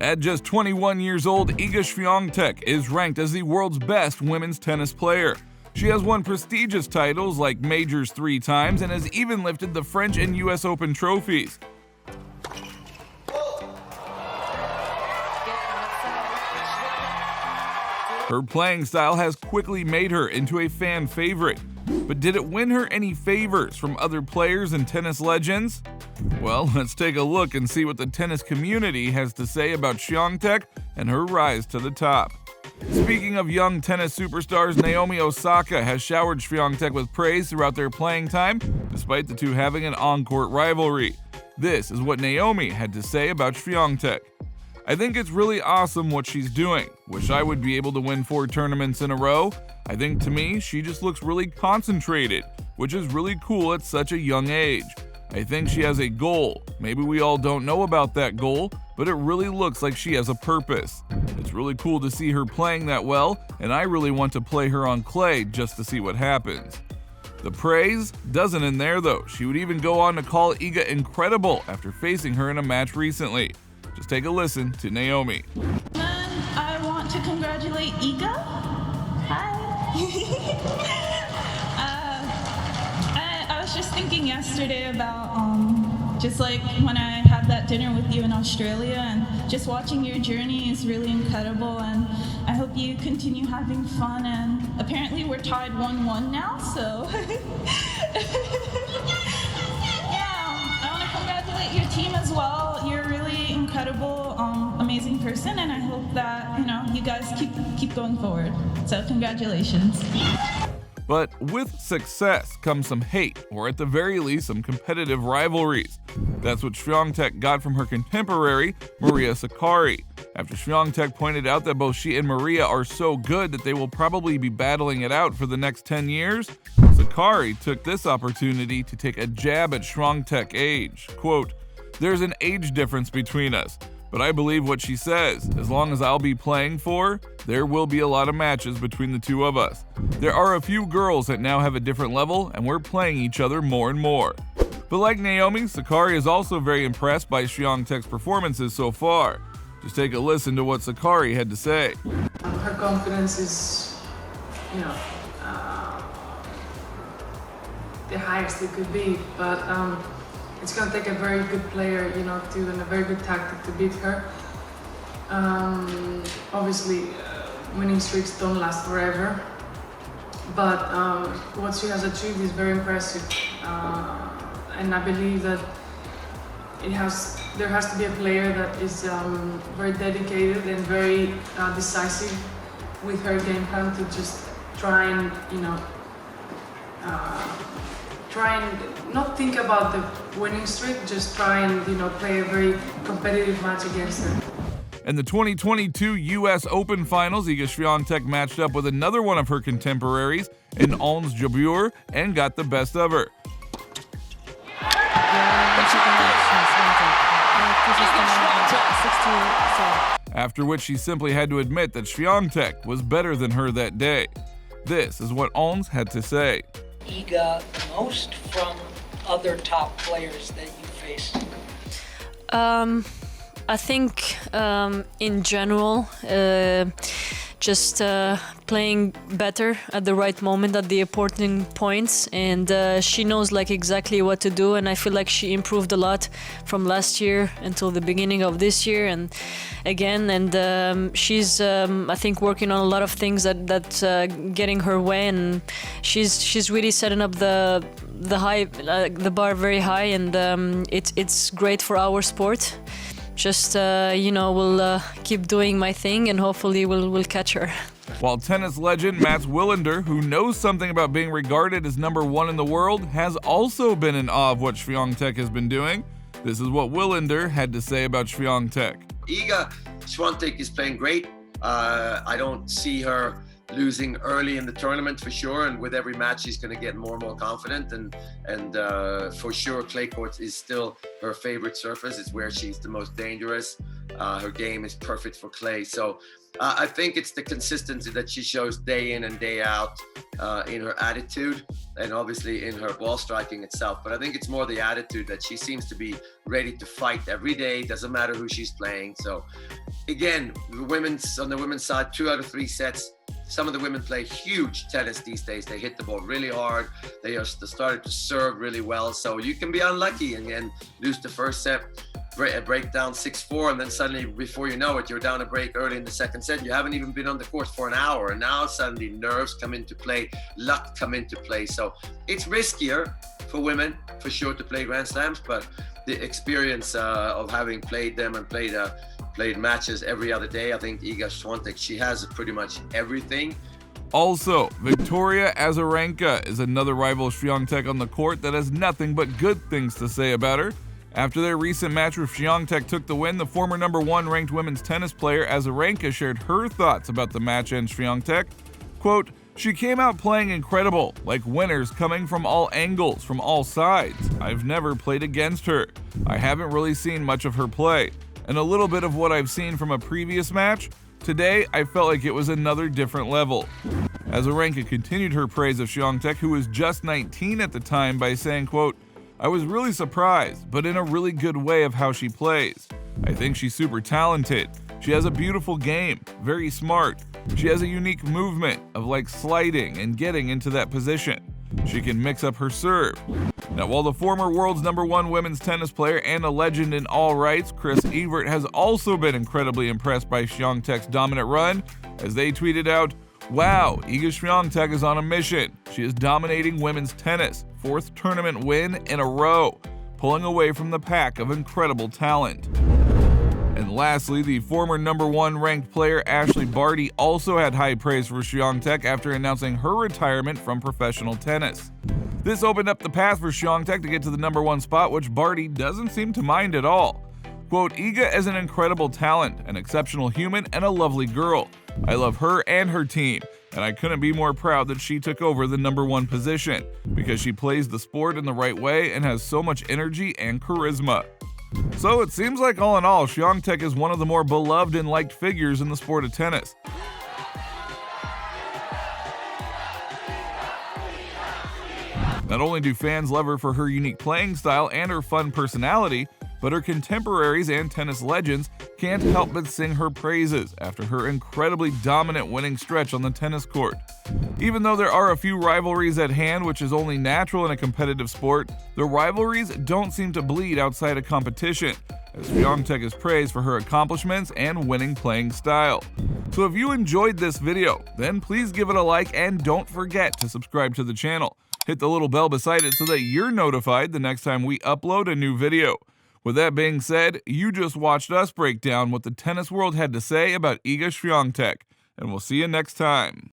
At just 21 years old, Iga Swiatek is ranked as the world's best women's tennis player. She has won prestigious titles like majors 3 times and has even lifted the French and US Open trophies. Her playing style has quickly made her into a fan favorite. But did it win her any favors from other players and tennis legends? Well, let's take a look and see what the tennis community has to say about Swiatek and her rise to the top. Speaking of young tennis superstars, Naomi Osaka has showered Swiatek with praise throughout their playing time, despite the two having an on-court rivalry. This is what Naomi had to say about Swiatek. "I think it's really awesome what she's doing. Wish I would be able to win 4 tournaments in a row. I think to me, she just looks really concentrated, which is really cool at such a young age. I think she has a goal. Maybe we all don't know about that goal, but it really looks like she has a purpose. It's really cool to see her playing that well, and I really want to play her on clay just to see what happens." The praise doesn't end there though. She would even go on to call Iga incredible after facing her in a match recently. Just take a listen to Naomi. I want to congratulate Iga. Hi. I was just thinking yesterday about just like when I had that dinner with you in Australia, and just watching your journey is really incredible, and I hope you continue having fun. And apparently we're tied 1-1 now, so I want to congratulate your team as well. You're really incredible, amazing person, and I hope that you guys keep going forward. So congratulations. But with success comes some hate, or at the very least some competitive rivalries. That's what Swiatek got from her contemporary, Maria Sakkari. After Swiatek pointed out that both she and Maria are so good that they will probably be battling it out for the next 10 years, Sakkari took this opportunity to take a jab at Swiatek's age. Quote, "There's an age difference between us, but I believe what she says. As long as I'll be playing for, there will be a lot of matches between the two of us. There are a few girls that now have a different level, and we're playing each other more and more." But like Naomi, Sakkari is also very impressed by Swiatek's performances so far. Just take a listen to what Sakkari had to say. Her confidence is, the highest it could be, but it's going to take a very good player, and a very good tactic to beat her. Obviously, winning streaks don't last forever, but what she has achieved is very impressive, and I believe that there has to be a player that is very dedicated and very decisive with her game plan to just try and not think about the winning streak, just try and play a very competitive match against her. In the 2022 US Open Finals, Iga Swiatek matched up with another one of her contemporaries in Ons Jabeur and got the best of her. After which she simply had to admit that Swiatek was better than her that day. This is what Ons had to say. Iga, most from other top players that you face? I think in general, just playing better at the right moment at the important points, and she knows exactly what to do, and I feel like she improved a lot from last year until the beginning of this year, and she's I think working on a lot of things that getting her way, and she's really setting up the bar very high, and it's great for our sport. Just, we'll keep doing my thing, and hopefully we'll catch her. While tennis legend Mats Wilander, who knows something about being regarded as #1 in the world, has also been in awe of what Swiatek has been doing. This is what Wilander had to say about Swiatek. Iga Swiatek is playing great. I don't see her losing early in the tournament for sure, and with every match she's going to get more and more confident, and for sure clay courts is still her favorite surface. It's where she's the most dangerous. Her game is perfect for clay. So I think it's the consistency that she shows day in and day out in her attitude and obviously in her ball striking itself. But I think it's more the attitude that she seems to be ready to fight every day. Doesn't matter who she's playing. So again, on the women's side, 2 out of 3 sets. Some of the women play huge tennis these days. They hit the ball really hard. They are started to serve really well. So you can be unlucky and lose the first set, break down 6-4, and then suddenly, before you know it, you're down a break early in the second set. You haven't even been on the court for an hour, and now suddenly nerves come into play, luck come into play. So it's riskier for women, for sure, to play Grand Slams, but the experience of having played them and played matches every other day, I think Iga Swiatek, she has pretty much everything. Also, Victoria Azarenka is another rival Swiatek on the court that has nothing but good things to say about her. After their recent match where Swiatek took the win, the former number 1 ranked women's tennis player Azarenka shared her thoughts about the match and Swiatek. Quote, "She came out playing incredible, like winners coming from all angles, from all sides. I've never played against her. I haven't really seen much of her play. And a little bit of what I've seen from a previous match, today I felt like it was another different level." Azarenka continued her praise of Swiatek, who was just 19 at the time, by saying, quote, "I was really surprised, but in a really good way of how she plays. I think she's super talented. She has a beautiful game, very smart. She has a unique movement of like sliding and getting into that position. She can mix up her serve." Now, while the former world's number 1 women's tennis player and a legend in all rights, Chris Evert, has also been incredibly impressed by Swiatek's dominant run, as they tweeted out, "Wow, Iga Swiatek is on a mission. She is dominating women's tennis, 4th tournament win in a row, pulling away from the pack of incredible talent." And lastly, the former number 1 ranked player Ashley Barty also had high praise for Swiatek after announcing her retirement from professional tennis. This opened up the path for Swiatek to get to the number 1 spot, which Barty doesn't seem to mind at all. Quote, "Iga is an incredible talent, an exceptional human, and a lovely girl. I love her and her team, and I couldn't be more proud that she took over the number 1 position, because she plays the sport in the right way and has so much energy and charisma." So it seems like all in all, Swiatek is one of the more beloved and liked figures in the sport of tennis. Not only do fans love her for her unique playing style and her fun personality, but her contemporaries and tennis legends can't help but sing her praises after her incredibly dominant winning stretch on the tennis court. Even though there are a few rivalries at hand, which is only natural in a competitive sport, the rivalries don't seem to bleed outside of competition, as Swiatek is praised for her accomplishments and winning playing style. So if you enjoyed this video, then please give it a like and don't forget to subscribe to the channel. Hit the little bell beside it so that you're notified the next time we upload a new video. With that being said, you just watched us break down what the tennis world had to say about Iga Swiatek, and we'll see you next time.